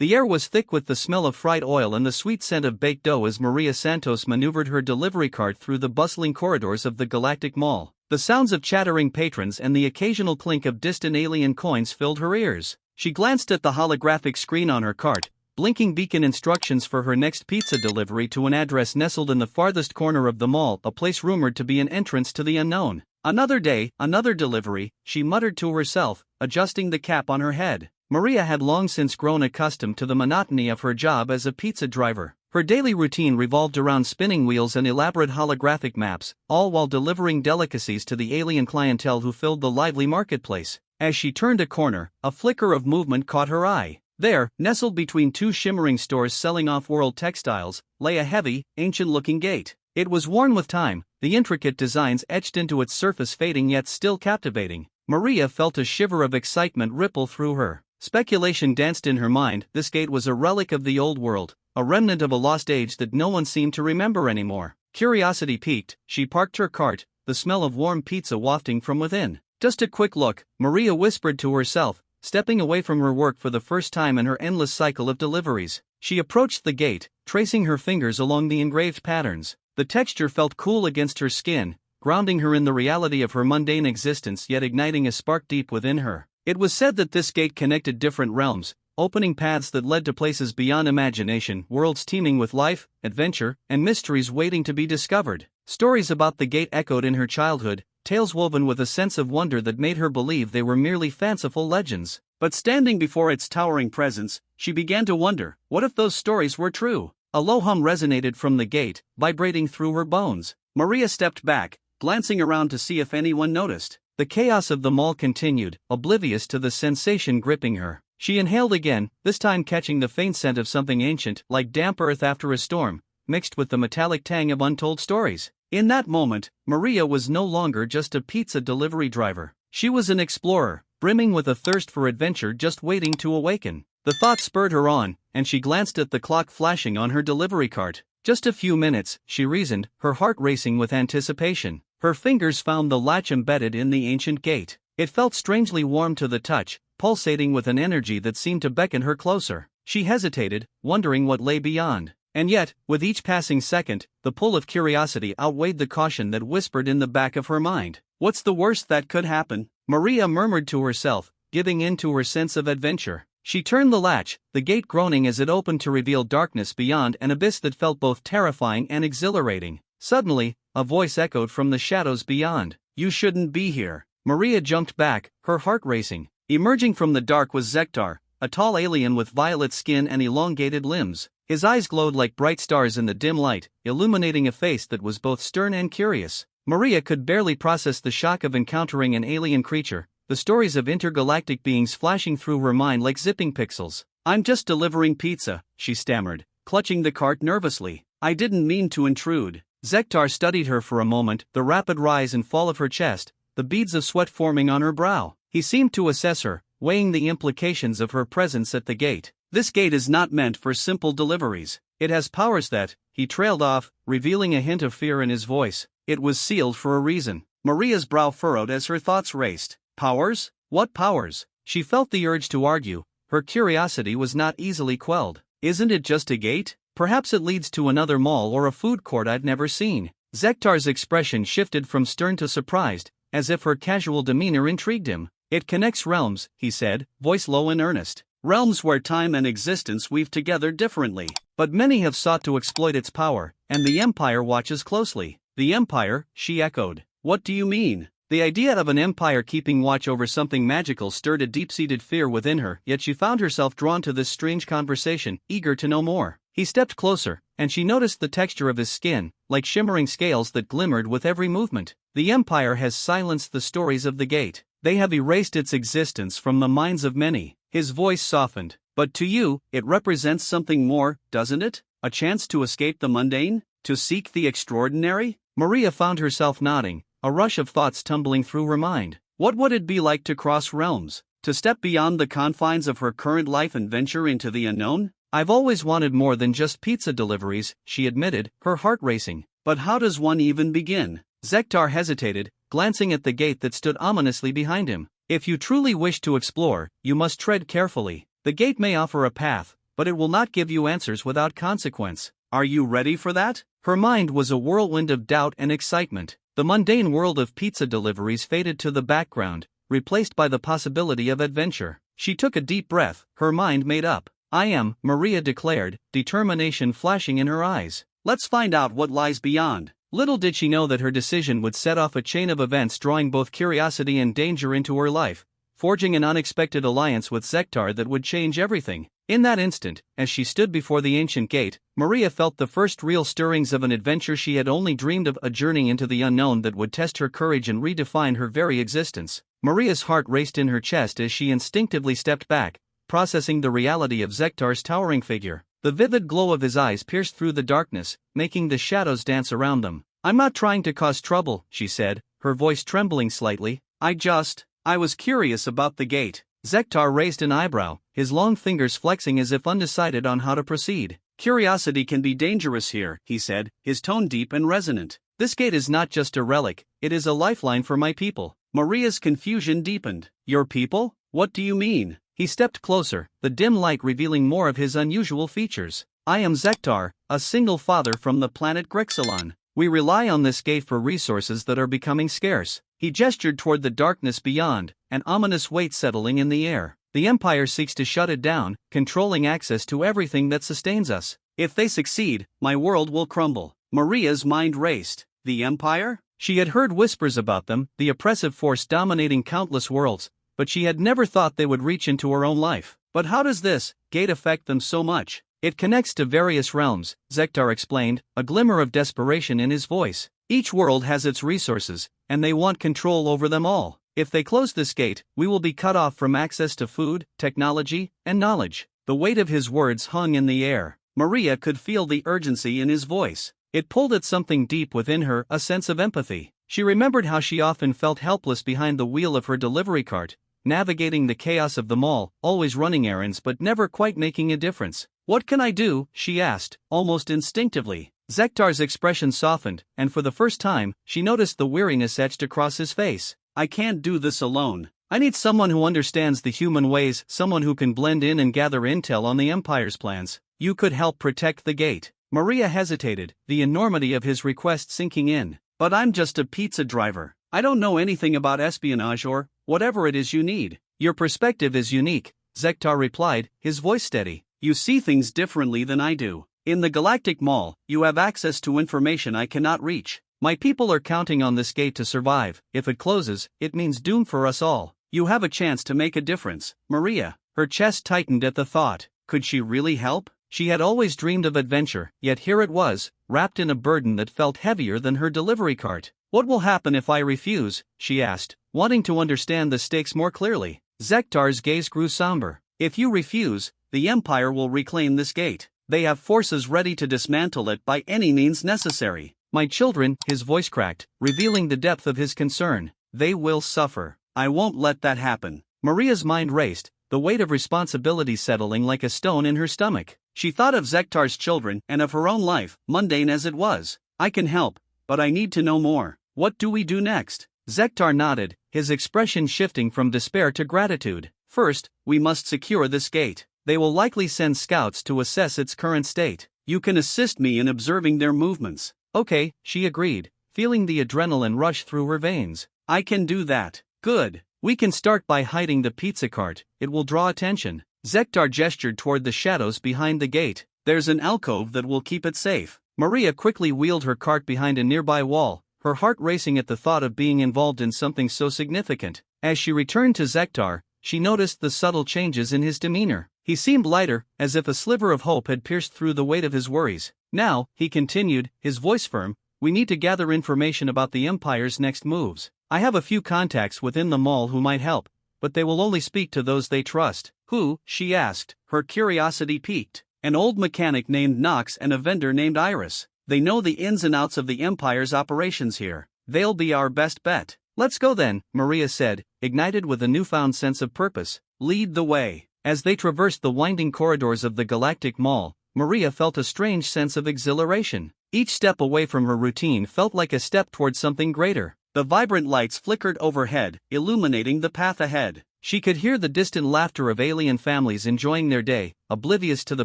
The air was thick with the smell of fried oil and the sweet scent of baked dough as Maria Santos maneuvered her delivery cart through the bustling corridors of the Galactic Mall. The sounds of chattering patrons and the occasional clink of distant alien coins filled her ears. She glanced at the holographic screen on her cart, blinking beacon instructions for her next pizza delivery to an address nestled in the farthest corner of the mall, a place rumored to be an entrance to the unknown. Another day, another delivery, she muttered to herself, adjusting the cap on her head. Maria had long since grown accustomed to the monotony of her job as a pizza driver. Her daily routine revolved around spinning wheels and elaborate holographic maps, all while delivering delicacies to the alien clientele who filled the lively marketplace. As she turned a corner, a flicker of movement caught her eye. There, nestled between two shimmering stores selling off-world textiles, lay a heavy, ancient-looking gate. It was worn with time, the intricate designs etched into its surface fading yet still captivating. Maria felt a shiver of excitement ripple through her. Speculation danced in her mind. This gate was a relic of the old world, a remnant of a lost age that no one seemed to remember anymore. Curiosity piqued, she parked her cart, the smell of warm pizza wafting from within. Just a quick look, Maria whispered to herself, stepping away from her work for the first time in her endless cycle of deliveries. She approached the gate, tracing her fingers along the engraved patterns. The texture felt cool against her skin, grounding her in the reality of her mundane existence yet igniting a spark deep within her. It was said that this gate connected different realms, opening paths that led to places beyond imagination, worlds teeming with life, adventure, and mysteries waiting to be discovered. Stories about the gate echoed in her childhood, tales woven with a sense of wonder that made her believe they were merely fanciful legends. But standing before its towering presence, she began to wonder, what if those stories were true? A low hum resonated from the gate, vibrating through her bones. Maria stepped back, glancing around to see if anyone noticed. The chaos of the mall continued, oblivious to the sensation gripping her. She inhaled again, this time catching the faint scent of something ancient, like damp earth after a storm, mixed with the metallic tang of untold stories. In that moment, Maria was no longer just a pizza delivery driver. She was an explorer, brimming with a thirst for adventure just waiting to awaken. The thought spurred her on, and she glanced at the clock flashing on her delivery cart. Just a few minutes, she reasoned, her heart racing with anticipation. Her fingers found the latch embedded in the ancient gate. It felt strangely warm to the touch, pulsating with an energy that seemed to beckon her closer. She hesitated, wondering what lay beyond. And yet, with each passing second, the pull of curiosity outweighed the caution that whispered in the back of her mind. What's the worst that could happen? Maria murmured to herself, giving in to her sense of adventure. She turned the latch, the gate groaning as it opened to reveal darkness beyond, an abyss that felt both terrifying and exhilarating. Suddenly, a voice echoed from the shadows beyond. You shouldn't be here. Maria jumped back, her heart racing. Emerging from the dark was Zektar, a tall alien with violet skin and elongated limbs. His eyes glowed like bright stars in the dim light, illuminating a face that was both stern and curious. Maria could barely process the shock of encountering an alien creature, the stories of intergalactic beings flashing through her mind like zipping pixels. I'm just delivering pizza, she stammered, clutching the cart nervously. I didn't mean to intrude. Zektar studied her for a moment, the rapid rise and fall of her chest, the beads of sweat forming on her brow. He seemed to assess her, weighing the implications of her presence at the gate. This gate is not meant for simple deliveries. It has powers that, he trailed off, revealing a hint of fear in his voice. It was sealed for a reason. Maria's brow furrowed as her thoughts raced. Powers? What powers? She felt the urge to argue. Her curiosity was not easily quelled. Isn't it just a gate? Perhaps it leads to another mall or a food court I've never seen. Zektar's expression shifted from stern to surprised, as if her casual demeanor intrigued him. It connects realms, he said, voice low and earnest. Realms where time and existence weave together differently. But many have sought to exploit its power, and the Empire watches closely. The Empire, she echoed. What do you mean? The idea of an empire keeping watch over something magical stirred a deep-seated fear within her, yet she found herself drawn to this strange conversation, eager to know more. He stepped closer, and she noticed the texture of his skin, like shimmering scales that glimmered with every movement. The Empire has silenced the stories of the gate. They have erased its existence from the minds of many. His voice softened. But to you, it represents something more, doesn't it? A chance to escape the mundane? To seek the extraordinary? Maria found herself nodding, a rush of thoughts tumbling through her mind. What would it be like to cross realms? To step beyond the confines of her current life and venture into the unknown? I've always wanted more than just pizza deliveries, she admitted, her heart racing. But how does one even begin? Zektar hesitated, glancing at the gate that stood ominously behind him. If you truly wish to explore, you must tread carefully. The gate may offer a path, but it will not give you answers without consequence. Are you ready for that? Her mind was a whirlwind of doubt and excitement. The mundane world of pizza deliveries faded to the background, replaced by the possibility of adventure. She took a deep breath, her mind made up. I am, Maria declared, determination flashing in her eyes. Let's find out what lies beyond. Little did she know that her decision would set off a chain of events drawing both curiosity and danger into her life, forging an unexpected alliance with Zektar that would change everything. In that instant, as she stood before the ancient gate, Maria felt the first real stirrings of an adventure she had only dreamed of, a journey into the unknown that would test her courage and redefine her very existence. Maria's heart raced in her chest as she instinctively stepped back, processing the reality of Zektar's towering figure. The vivid glow of his eyes pierced through the darkness, making the shadows dance around them. I'm not trying to cause trouble, she said, her voice trembling slightly. I was curious about the gate. Zektar raised an eyebrow, his long fingers flexing as if undecided on how to proceed. Curiosity can be dangerous here, he said, his tone deep and resonant. This gate is not just a relic, it is a lifeline for my people. Maria's confusion deepened. Your people? What do you mean? He stepped closer, the dim light revealing more of his unusual features. I am Zektar, a single father from the planet Grixilon. We rely on this gate for resources that are becoming scarce. He gestured toward the darkness beyond, an ominous weight settling in the air. The Empire seeks to shut it down, controlling access to everything that sustains us. If they succeed, my world will crumble. Maria's mind raced. The Empire? She had heard whispers about them, the oppressive force dominating countless worlds, but she had never thought they would reach into her own life. But how does this gate affect them so much? It connects to various realms, Zektar explained, a glimmer of desperation in his voice. Each world has its resources, and they want control over them all. If they close this gate, we will be cut off from access to food, technology, and knowledge. The weight of his words hung in the air. Maria could feel the urgency in his voice. It pulled at something deep within her, a sense of empathy. She remembered how she often felt helpless behind the wheel of her delivery cart, navigating the chaos of the mall, always running errands but never quite making a difference. What can I do? She asked, almost instinctively. Zektar's expression softened, and for the first time, she noticed the weariness etched across his face. I can't do this alone. I need someone who understands the human ways, someone who can blend in and gather intel on the Empire's plans. You could help protect the gate. Maria hesitated, the enormity of his request sinking in. But I'm just a pizza driver. I don't know anything about espionage or whatever it is you need. Your perspective is unique, Zektar replied, his voice steady. You see things differently than I do. In the Galactic Mall, you have access to information I cannot reach. My people are counting on this gate to survive. If it closes, it means doom for us all. You have a chance to make a difference, Maria. Her chest tightened at the thought. Could she really help? She had always dreamed of adventure, yet here it was, wrapped in a burden that felt heavier than her delivery cart. What will happen if I refuse? She asked, wanting to understand the stakes more clearly. Zektar's gaze grew somber. If you refuse, the Empire will reclaim this gate. They have forces ready to dismantle it by any means necessary. My children, his voice cracked, revealing the depth of his concern. They will suffer. I won't let that happen. Maria's mind raced, the weight of responsibility settling like a stone in her stomach. She thought of Zektar's children and of her own life, mundane as it was. I can help, but I need to know more. What do we do next? Zektar nodded, his expression shifting from despair to gratitude. First, we must secure this gate. They will likely send scouts to assess its current state. You can assist me in observing their movements. Okay, she agreed, feeling the adrenaline rush through her veins. I can do that. Good. We can start by hiding the pizza cart, it will draw attention. Zektar gestured toward the shadows behind the gate. There's an alcove that will keep it safe. Maria quickly wheeled her cart behind a nearby wall, her heart racing at the thought of being involved in something so significant. As she returned to Zektar, she noticed the subtle changes in his demeanor. He seemed lighter, as if a sliver of hope had pierced through the weight of his worries. Now, he continued, his voice firm, we need to gather information about the Empire's next moves. I have a few contacts within the mall who might help, but they will only speak to those they trust. Who? She asked, her curiosity piqued. An old mechanic named Knox and a vendor named Iris. They know the ins and outs of the Empire's operations here. They'll be our best bet. Let's go then, Maria said, ignited with a newfound sense of purpose. Lead the way. As they traversed the winding corridors of the Galactic Mall, Maria felt a strange sense of exhilaration. Each step away from her routine felt like a step toward something greater. The vibrant lights flickered overhead, illuminating the path ahead. She could hear the distant laughter of alien families enjoying their day, oblivious to the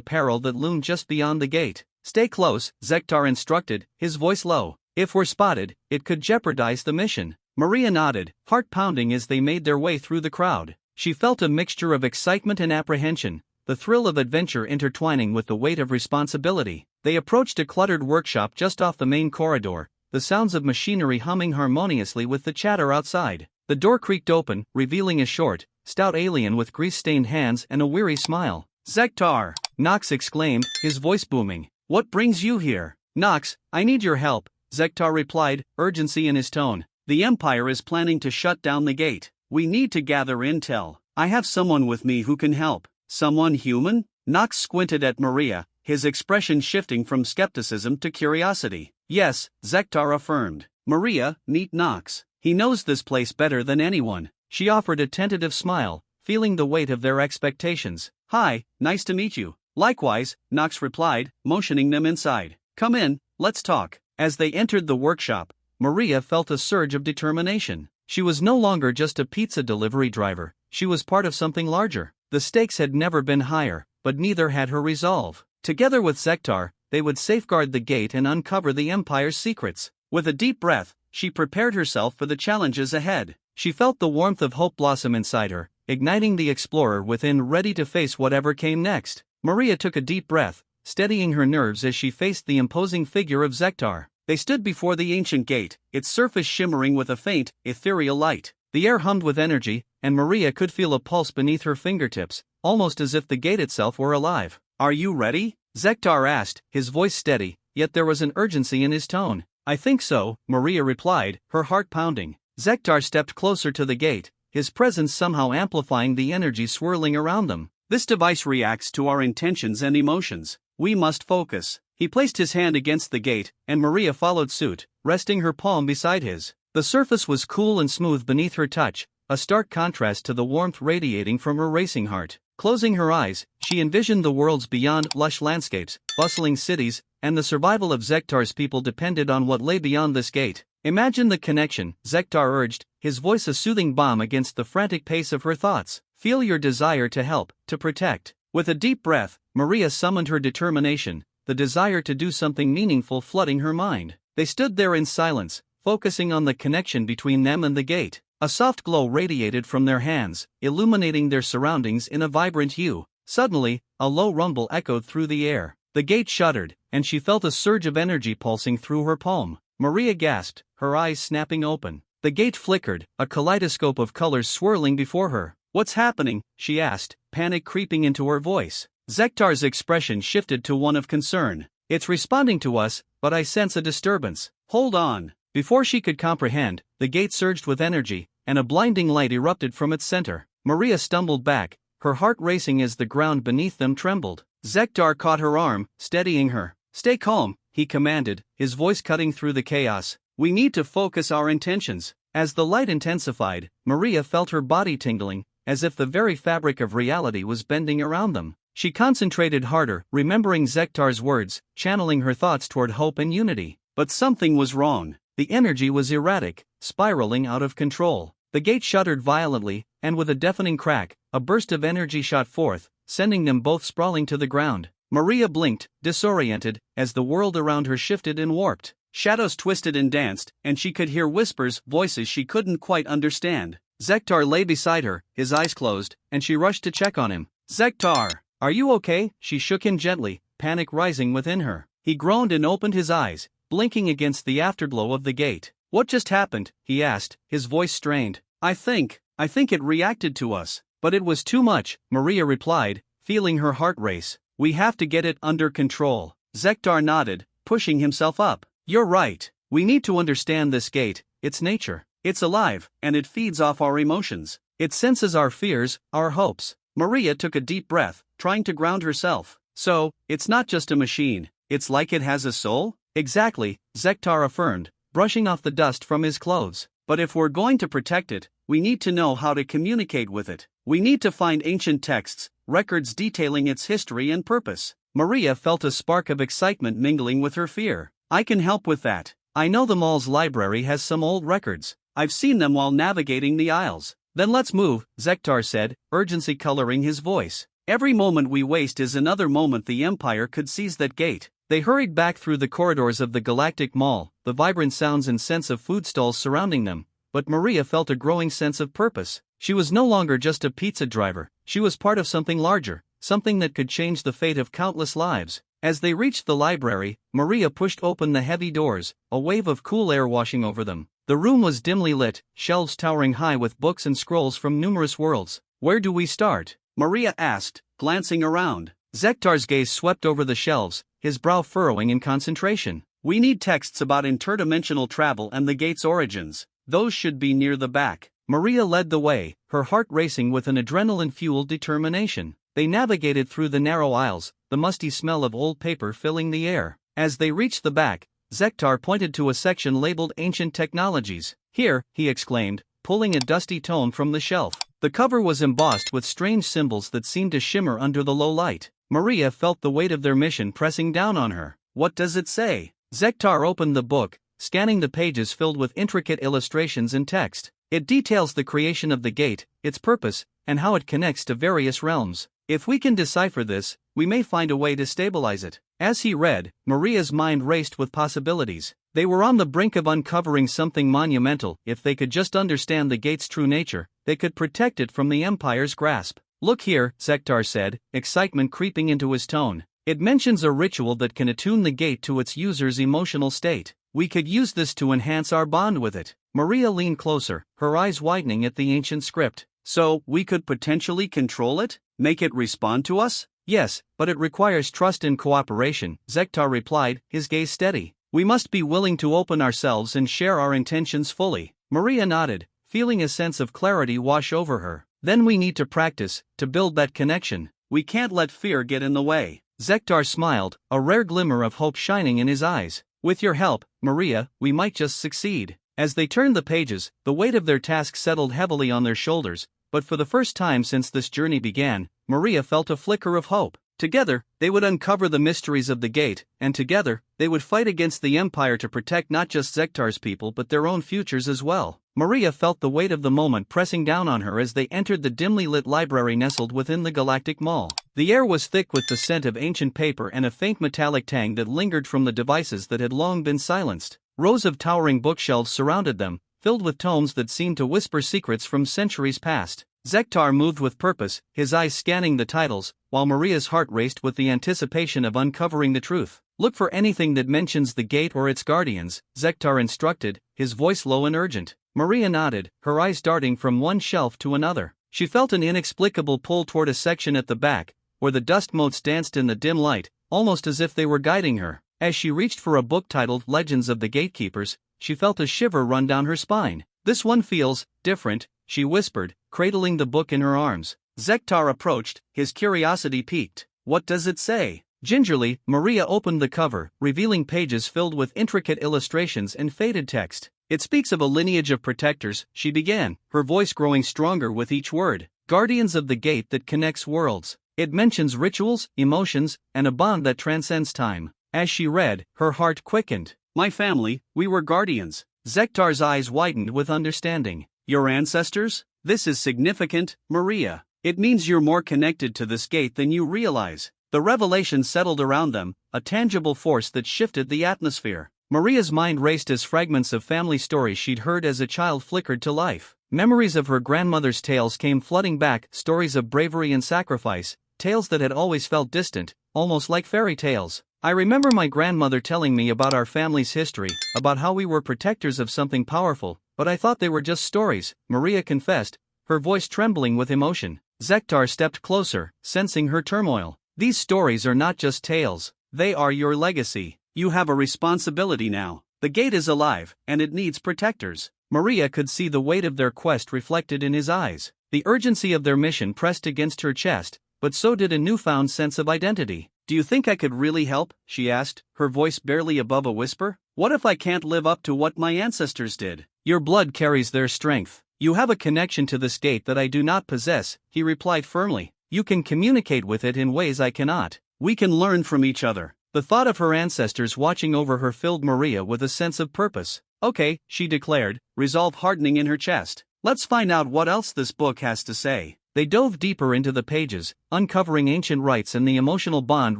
peril that loomed just beyond the gate. "Stay close," Zektar instructed, his voice low. "If we're spotted, it could jeopardize the mission." Maria nodded, heart pounding as they made their way through the crowd. She felt a mixture of excitement and apprehension, the thrill of adventure intertwining with the weight of responsibility. They approached a cluttered workshop just off the main corridor, the sounds of machinery humming harmoniously with the chatter outside. The door creaked open, revealing a short, stout alien with grease-stained hands and a weary smile. "Zektar!" Nox exclaimed, his voice booming. "What brings you here?" "Nox, I need your help," Zektar replied, urgency in his tone. "The Empire is planning to shut down the gate. We need to gather intel. I have someone with me who can help." "Someone human?" Nox squinted at Maria, his expression shifting from skepticism to curiosity. "Yes," Zektar affirmed. "Maria, meet Nox. He knows this place better than anyone." She offered a tentative smile, feeling the weight of their expectations. "Hi, nice to meet you." "Likewise," Nox replied, motioning them inside. "Come in, let's talk." As they entered the workshop, Maria felt a surge of determination. She was no longer just a pizza delivery driver, she was part of something larger. The stakes had never been higher, but neither had her resolve. Together with Zektar, they would safeguard the gate and uncover the Empire's secrets. With a deep breath, she prepared herself for the challenges ahead. She felt the warmth of hope blossom inside her, igniting the explorer within, ready to face whatever came next. Maria took a deep breath, steadying her nerves as she faced the imposing figure of Zektar. They stood before the ancient gate, its surface shimmering with a faint, ethereal light. The air hummed with energy, and Maria could feel a pulse beneath her fingertips, almost as if the gate itself were alive. "Are you ready?" Zektar asked, his voice steady, yet there was an urgency in his tone. "I think so," Maria replied, her heart pounding. Zektar stepped closer to the gate, his presence somehow amplifying the energy swirling around them. "This device reacts to our intentions and emotions. We must focus." He placed his hand against the gate, and Maria followed suit, resting her palm beside his. The surface was cool and smooth beneath her touch, a stark contrast to the warmth radiating from her racing heart. Closing her eyes, she envisioned the worlds beyond, lush landscapes, bustling cities, and the survival of Zektar's people depended on what lay beyond this gate. "Imagine the connection," Zektar urged, his voice a soothing balm against the frantic pace of her thoughts. "Feel your desire to help, to protect." With a deep breath, Maria summoned her determination, the desire to do something meaningful flooding her mind. They stood there in silence, focusing on the connection between them and the gate. A soft glow radiated from their hands, illuminating their surroundings in a vibrant hue. Suddenly, a low rumble echoed through the air. The gate shuddered, and she felt a surge of energy pulsing through her palm. Maria gasped, her eyes snapping open. The gate flickered, a kaleidoscope of colors swirling before her. "What's happening?" she asked, panic creeping into her voice. Zektar's expression shifted to one of concern. "It's responding to us, but I sense a disturbance." "Hold on." Before she could comprehend, the gate surged with energy, and a blinding light erupted from its center. Maria stumbled back, her heart racing as the ground beneath them trembled. Zektar caught her arm, steadying her. "Stay calm," he commanded, his voice cutting through the chaos. "We need to focus our intentions." As the light intensified, Maria felt her body tingling, as if the very fabric of reality was bending around them. She concentrated harder, remembering Zektar's words, channeling her thoughts toward hope and unity. But something was wrong. The energy was erratic, spiraling out of control. The gate shuddered violently, and with a deafening crack, a burst of energy shot forth, sending them both sprawling to the ground. Maria blinked, disoriented, as the world around her shifted and warped. Shadows twisted and danced, and she could hear whispers, voices she couldn't quite understand. Zektar lay beside her, his eyes closed, and she rushed to check on him. "Zektar! Are you okay?" She shook him gently, panic rising within her. He groaned and opened his eyes, blinking against the afterglow of the gate. "What just happened?" he asked, his voice strained. I think it reacted to us. But it was too much," Maria replied, feeling her heart race. "We have to get it under control." Zektar nodded, pushing himself up. "You're right. We need to understand this gate, its nature. It's alive, and it feeds off our emotions. It senses our fears, our hopes." Maria took a deep breath, trying to ground herself. "So, it's not just a machine, it's like it has a soul?" "Exactly," Zektar affirmed, brushing off the dust from his clothes. "But if we're going to protect it, we need to know how to communicate with it. We need to find ancient texts, records detailing its history and purpose." Maria felt a spark of excitement mingling with her fear. "I can help with that. I know the mall's library has some old records. I've seen them while navigating the aisles." Then let's move, Zektar said, urgency coloring his voice. Every moment we waste is another moment the Empire could seize that gate. They hurried back through the corridors of the Galactic Mall, the vibrant sounds and scents of food stalls surrounding them. But Maria felt a growing sense of purpose. She was no longer just a pizza driver, she was part of something larger, something that could change the fate of countless lives. As they reached the library, Maria pushed open the heavy doors, a wave of cool air washing over them. The room was dimly lit, shelves towering high with books and scrolls from numerous worlds. Where do we start? Maria asked, glancing around. Zektar's gaze swept over the shelves, his brow furrowing in concentration. We need texts about interdimensional travel and the gate's origins. Those should be near the back. Maria led the way, her heart racing with an adrenaline-fueled determination. They navigated through the narrow aisles, the musty smell of old paper filling the air. As they reached the back, Zektar pointed to a section labeled Ancient Technologies. Here, he exclaimed, pulling a dusty tome from the shelf. The cover was embossed with strange symbols that seemed to shimmer under the low light. Maria felt the weight of their mission pressing down on her. What does it say? Zektar opened the book, scanning the pages filled with intricate illustrations and text. It details the creation of the gate, its purpose, and how it connects to various realms. If we can decipher this, we may find a way to stabilize it. As he read, Maria's mind raced with possibilities. They were on the brink of uncovering something monumental. If they could just understand the gate's true nature, they could protect it from the Empire's grasp. Look here, Zektar said, excitement creeping into his tone. It mentions a ritual that can attune the gate to its user's emotional state. We could use this to enhance our bond with it. Maria leaned closer, her eyes widening at the ancient script. So, we could potentially control it? Make it respond to us? Yes, but it requires trust and cooperation, Zektar replied, his gaze steady. We must be willing to open ourselves and share our intentions fully. Maria nodded, feeling a sense of clarity wash over her. Then we need to practice, to build that connection. We can't let fear get in the way. Zektar smiled, a rare glimmer of hope shining in his eyes. With your help, Maria, we might just succeed. As they turned the pages, the weight of their task settled heavily on their shoulders, but for the first time since this journey began, Maria felt a flicker of hope. Together, they would uncover the mysteries of the gate, and together, they would fight against the Empire to protect not just Zektar's people but their own futures as well. Maria felt the weight of the moment pressing down on her as they entered the dimly lit library nestled within the Galactic Mall. The air was thick with the scent of ancient paper and a faint metallic tang that lingered from the devices that had long been silenced. Rows of towering bookshelves surrounded them, filled with tomes that seemed to whisper secrets from centuries past. Zektar moved with purpose, his eyes scanning the titles, while Maria's heart raced with the anticipation of uncovering the truth. Look for anything that mentions the gate or its guardians, Zektar instructed, his voice low and urgent. Maria nodded, her eyes darting from one shelf to another. She felt an inexplicable pull toward a section at the back, where the dust motes danced in the dim light, almost as if they were guiding her. As she reached for a book titled Legends of the Gatekeepers, she felt a shiver run down her spine. This one feels different, she whispered, cradling the book in her arms. Zektar approached, his curiosity piqued. What does it say? Gingerly, Maria opened the cover, revealing pages filled with intricate illustrations and faded text. It speaks of a lineage of protectors, she began, her voice growing stronger with each word. Guardians of the gate that connects worlds. It mentions rituals, emotions, and a bond that transcends time. As she read, her heart quickened. My family, we were guardians. Zektar's eyes widened with understanding. Your ancestors? This is significant, Maria. It means you're more connected to this gate than you realize. The revelation settled around them, a tangible force that shifted the atmosphere. Maria's mind raced as fragments of family stories she'd heard as a child flickered to life. Memories of her grandmother's tales came flooding back, stories of bravery and sacrifice, tales that had always felt distant, almost like fairy tales. I remember my grandmother telling me about our family's history, about how we were protectors of something powerful, but I thought they were just stories, Maria confessed, her voice trembling with emotion. Zektar stepped closer, sensing her turmoil. These stories are not just tales, they are your legacy. You have a responsibility now. The gate is alive, and it needs protectors. Maria could see the weight of their quest reflected in his eyes. The urgency of their mission pressed against her chest, but so did a newfound sense of identity. Do you think I could really help? She asked, her voice barely above a whisper. What if I can't live up to what my ancestors did? Your blood carries their strength. You have a connection to this gate that I do not possess, he replied firmly. You can communicate with it in ways I cannot. We can learn from each other. The thought of her ancestors watching over her filled Maria with a sense of purpose. Okay, she declared, resolve hardening in her chest. Let's find out what else this book has to say. They dove deeper into the pages, uncovering ancient rites and the emotional bond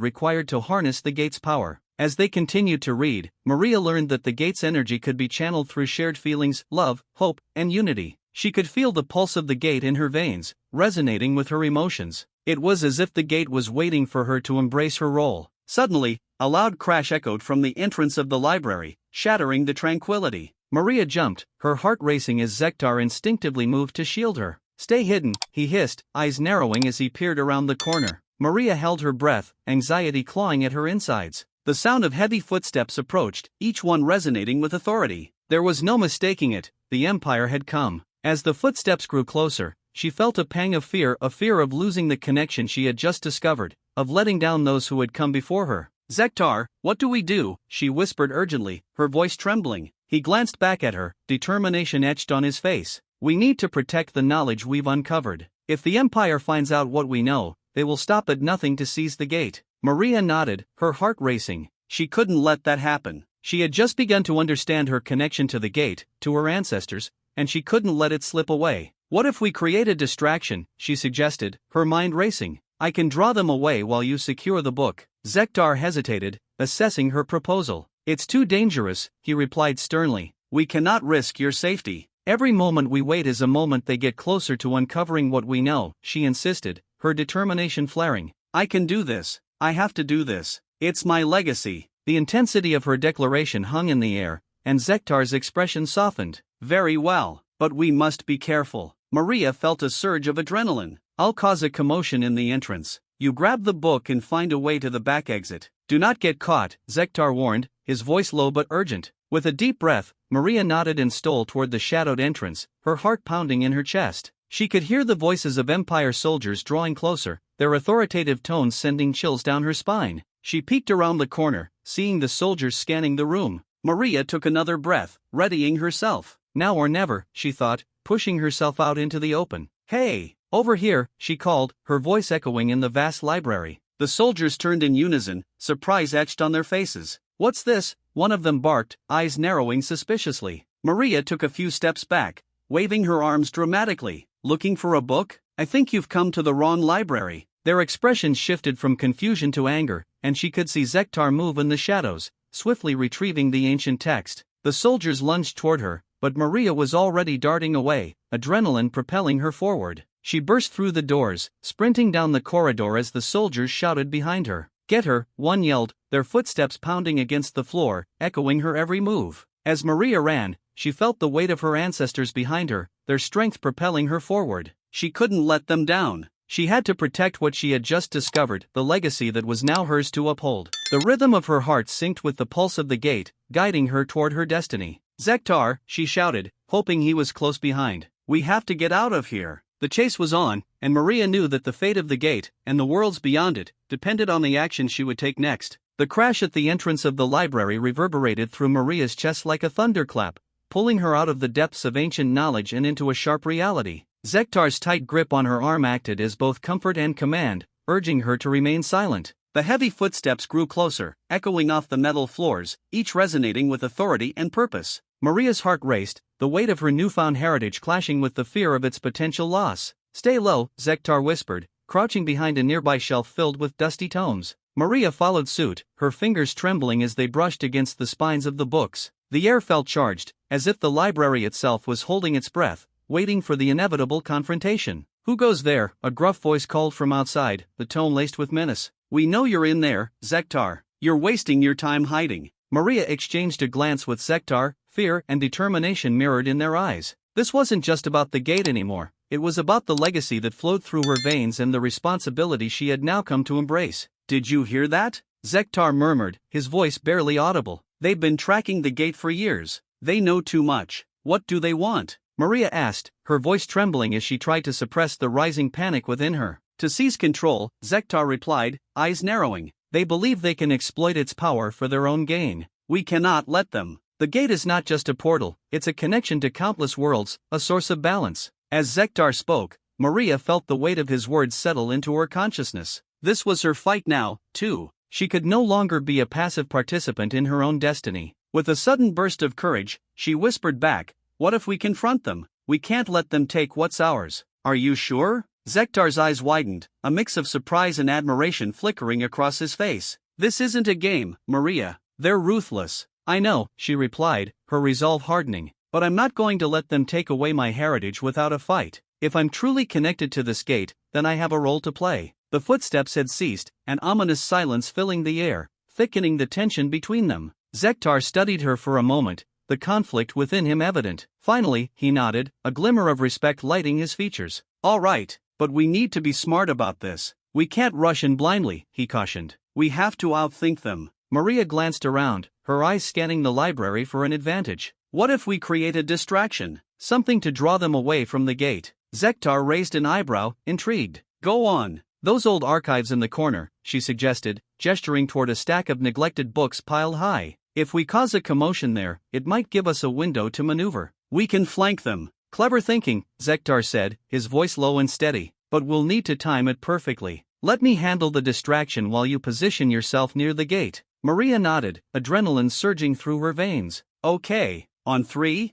required to harness the gate's power. As they continued to read, Maria learned that the gate's energy could be channeled through shared feelings, love, hope, and unity. She could feel the pulse of the gate in her veins, resonating with her emotions. It was as if the gate was waiting for her to embrace her role. Suddenly, a loud crash echoed from the entrance of the library, shattering the tranquility. Maria jumped, her heart racing as Zektar instinctively moved to shield her. "Stay hidden," he hissed, eyes narrowing as he peered around the corner. Maria held her breath, anxiety clawing at her insides. The sound of heavy footsteps approached, each one resonating with authority. There was no mistaking it, the Empire had come. As the footsteps grew closer, she felt a pang of fear of losing the connection she had just discovered, of letting down those who had come before her. "Zektar, what do we do?" she whispered urgently, her voice trembling. He glanced back at her, determination etched on his face. "We need to protect the knowledge we've uncovered. If the Empire finds out what we know, they will stop at nothing to seize the gate." Maria nodded, her heart racing. She couldn't let that happen. She had just begun to understand her connection to the gate, to her ancestors, and she couldn't let it slip away. "What if we create a distraction?" she suggested, her mind racing. "I can draw them away while you secure the book." Zektar hesitated, assessing her proposal. "It's too dangerous," he replied sternly. "We cannot risk your safety. Every moment we wait is a moment they get closer to uncovering what we know," she insisted, her determination flaring. "I can do this. I have to do this. It's my legacy." The intensity of her declaration hung in the air, and Zektar's expression softened. "Very well, but we must be careful." Maria felt a surge of adrenaline. "I'll cause a commotion in the entrance. You grab the book and find a way to the back exit. Do not get caught," Zektar warned, his voice low but urgent. With a deep breath, Maria nodded and stole toward the shadowed entrance, her heart pounding in her chest. She could hear the voices of Empire soldiers drawing closer, their authoritative tones sending chills down her spine. She peeked around the corner, seeing the soldiers scanning the room. Maria took another breath, readying herself. Now or never, she thought, pushing herself out into the open. "Hey, over here," she called, her voice echoing in the vast library. The soldiers turned in unison, surprise etched on their faces. "What's this?" one of them barked, eyes narrowing suspiciously. Maria took a few steps back, waving her arms dramatically. "Looking for a book? I think you've come to the wrong library." Their expressions shifted from confusion to anger, and she could see Zektar move in the shadows, swiftly retrieving the ancient text. The soldiers lunged toward her, but Maria was already darting away, adrenaline propelling her forward. She burst through the doors, sprinting down the corridor as the soldiers shouted behind her. "Get her," one yelled, their footsteps pounding against the floor, echoing her every move. As Maria ran, she felt the weight of her ancestors behind her, their strength propelling her forward. She couldn't let them down. She had to protect what she had just discovered, the legacy that was now hers to uphold. The rhythm of her heart synced with the pulse of the gate, guiding her toward her destiny. "Zektar," she shouted, hoping he was close behind. "We have to get out of here." The chase was on, and Maria knew that the fate of the gate, and the worlds beyond it, depended on the action she would take next. The crash at the entrance of the library reverberated through Maria's chest like a thunderclap, pulling her out of the depths of ancient knowledge and into a sharp reality. Zektar's tight grip on her arm acted as both comfort and command, urging her to remain silent. The heavy footsteps grew closer, echoing off the metal floors, each resonating with authority and purpose. Maria's heart raced, the weight of her newfound heritage clashing with the fear of its potential loss. "Stay low," Zektar whispered, crouching behind a nearby shelf filled with dusty tomes. Maria followed suit, her fingers trembling as they brushed against the spines of the books. The air felt charged, as if the library itself was holding its breath, waiting for the inevitable confrontation. "Who goes there?" a gruff voice called from outside, the tone laced with menace. "We know you're in there, Zektar. You're wasting your time hiding." Maria exchanged a glance with Zektar, fear and determination mirrored in their eyes. This wasn't just about the gate anymore, it was about the legacy that flowed through her veins and the responsibility she had now come to embrace. "Did you hear that?" Zektar murmured, his voice barely audible. "They've been tracking the gate for years. They know too much. What do they want?" Maria asked, her voice trembling as she tried to suppress the rising panic within her. "To seize control," Zektar replied, eyes narrowing. "They believe they can exploit its power for their own gain. We cannot let them. The gate is not just a portal, it's a connection to countless worlds, a source of balance." As Zektar spoke, Maria felt the weight of his words settle into her consciousness. This was her fight now, too. She could no longer be a passive participant in her own destiny. With a sudden burst of courage, she whispered back, "What if we confront them? We can't let them take what's ours. Are you sure? Zektar's eyes widened, a mix of surprise and admiration flickering across his face. This isn't a game, Maria. They're ruthless. I know, she replied, her resolve hardening. But I'm not going to let them take away my heritage without a fight. If I'm truly connected to this gate, then I have a role to play. The footsteps had ceased, an ominous silence filling the air, thickening the tension between them. Zektar studied her for a moment, the conflict within him evident. Finally, he nodded, a glimmer of respect lighting his features. All right, but we need to be smart about this. We can't rush in blindly, he cautioned. We have to outthink them. Maria glanced around, her eyes scanning the library for an advantage. What if we create a distraction? Something to draw them away from the gate? Zektar raised an eyebrow, intrigued. Go on. Those old archives in the corner, she suggested, gesturing toward a stack of neglected books piled high. If we cause a commotion there, it might give us a window to maneuver. We can flank them. Clever thinking, Zektar said, his voice low and steady. But we'll need to time it perfectly. Let me handle the distraction while you position yourself near the gate. Maria nodded, adrenaline surging through her veins. Okay. On 3,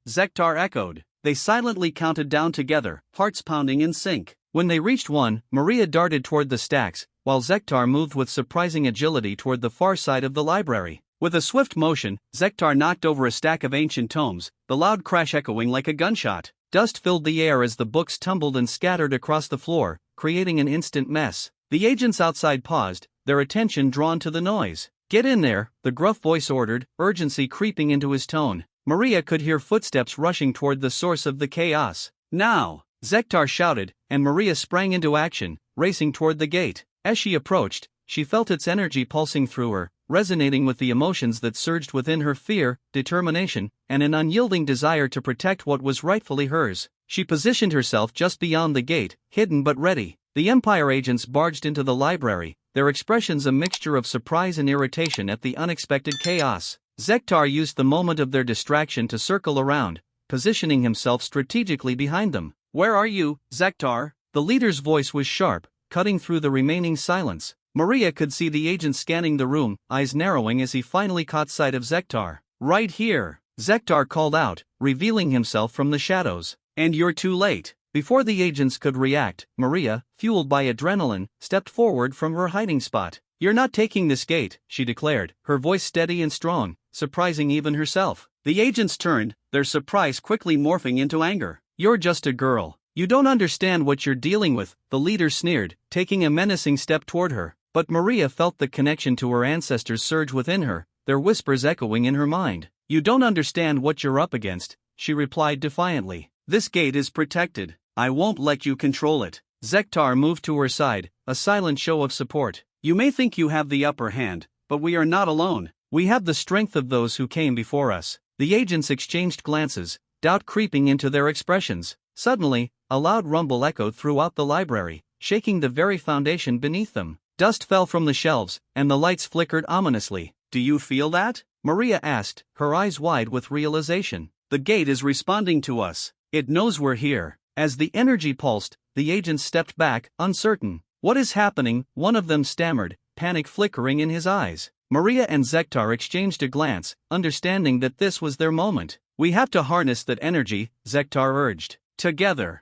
Zektar echoed. They silently counted down together, hearts pounding in sync. When they reached 1, Maria darted toward the stacks, while Zektar moved with surprising agility toward the far side of the library. With a swift motion, Zektar knocked over a stack of ancient tomes, the loud crash echoing like a gunshot. Dust filled the air as the books tumbled and scattered across the floor, creating an instant mess. The agents outside paused, their attention drawn to the noise. Get in there, the gruff voice ordered, urgency creeping into his tone. Maria could hear footsteps rushing toward the source of the chaos. Now! Zektar shouted, and Maria sprang into action, racing toward the gate. As she approached, she felt its energy pulsing through her, resonating with the emotions that surged within her: fear, determination, and an unyielding desire to protect what was rightfully hers. She positioned herself just beyond the gate, hidden but ready. The Empire agents barged into the library, their expressions a mixture of surprise and irritation at the unexpected chaos. Zektar used the moment of their distraction to circle around, positioning himself strategically behind them. Where are you, Zektar? The leader's voice was sharp, cutting through the remaining silence. Maria could see the agent scanning the room, eyes narrowing as he finally caught sight of Zektar. Right here, Zektar called out, revealing himself from the shadows. And you're too late. Before the agents could react, Maria, fueled by adrenaline, stepped forward from her hiding spot. You're not taking this gate, she declared, her voice steady and strong, surprising even herself. The agents turned, their surprise quickly morphing into anger. You're just a girl. You don't understand what you're dealing with, the leader sneered, taking a menacing step toward her. But Maria felt the connection to her ancestors surge within her, their whispers echoing in her mind. You don't understand what you're up against, she replied defiantly. This gate is protected. I won't let you control it. Zektar moved to her side, a silent show of support. You may think you have the upper hand, but we are not alone. We have the strength of those who came before us. The agents exchanged glances, doubt creeping into their expressions. Suddenly, a loud rumble echoed throughout the library, shaking the very foundation beneath them. Dust fell from the shelves, and the lights flickered ominously. Do you feel that? Maria asked, her eyes wide with realization. The gate is responding to us. It knows we're here. As the energy pulsed, the agents stepped back, uncertain. What is happening? One of them stammered, panic flickering in his eyes. Maria and Zektar exchanged a glance, understanding that this was their moment. We have to harness that energy, Zektar urged. Together,